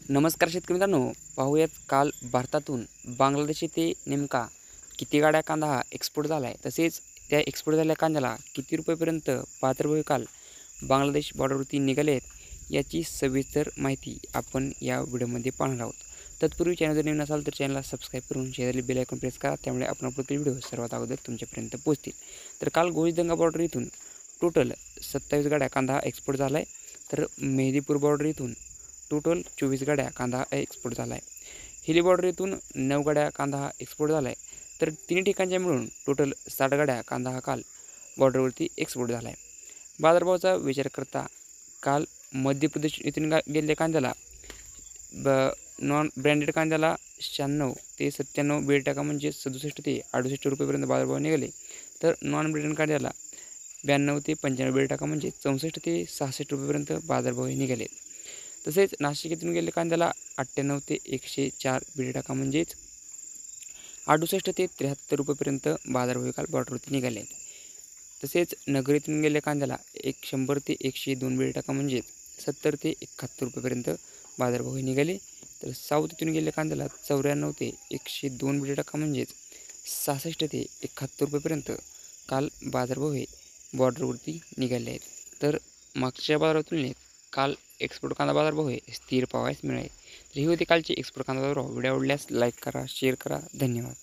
नमस्कार शेतकरी मित्रांनो, पाहूयात काल भारतातून बांगलादेश येथे नेमका किती गाड्या कांदा हा एक्सपोर्ट झाला आहे, तसेच त्या एक्सपोर्ट झालेल्या कांद्याला किती रुपयेपर्यंत बाजारभाव काल बांगलादेश बॉर्डरवरती निघाले आहेत, याची सविस्तर माहिती आपण या व्हिडिओमध्ये पाहणार आहोत. तत्पूर्वी चॅनल जर नवीन असाल तर चॅनलला सबस्क्राईब करून शेजारी बेल आयकॉन प्रेस करा, त्यामुळे आपण अपलोड व्हिडिओ सर्वात अगोदर तुमच्यापर्यंत पोहोचतील. तर काल गोविंदगंगा बॉर्डर इथून टोटल 27 गाड्या कांदा हा एक्सपोर्ट झाला आहे. तर मेहदीपूर बॉर्डर इथून टोटल 24 गाड्या कांदा एक्सपोर्ट झाला आहे. हिली बॉर्डर इथून 9 गाड्या कांदा हा एक्सपोर्ट झाला आहे. तर तिन्ही ठिकाणच्या मिळून टोटल 60 गाड्या कांदा हा काल बॉर्डरवरती एक्सपोर्ट झाला आहे. बाजारभावाचा विचार करता काल मध्य प्रदेश इथून गेलेल्या कांद्याला नॉन ब्रँडेड कांद्याला 96 ते 97 बेड म्हणजे 67 ते 68 रुपयेपर्यंत बाजारभाव निघाले. तर नॉन ब्रँडेड कांद्याला 92 ते 95 बेड म्हणजे 64 ते 66 रुपयेपर्यंत बाजारभाव निघाले. तसेच नाशिक येथून गेलेल्या कांद्याला 98 ते 104 बेड म्हणजेच 68 ते 73 रुपयेपर्यंत बाजारभाव काल बॉर्डरवरती निघाले आहेत. तसेच नगर येथून गेलेल्या कांद्याला 100 ते 102 बेड म्हणजेच 70 ते 71 रुपयेपर्यंत बाजारभाव निघाले. तर साऊथ येथून गेलेल्या कांद्याला 94 ते 102 बेड म्हणजेच 66 ते 71 रुपयेपर्यंत काल बाजारभाव हे बॉर्डरवरती निघाले आहेत. तर मागच्या बाजारात तुलनेत काल एक्सपोर्ट कांदा बाजारभाव हे स्थिर पाहावयास मिळाले. तर ही होती कालची एक्सपोर्ट कांदा बाजारभाव. व्हिडिओ आवडल्यास लाईक करा, शेअर करा. धन्यवाद.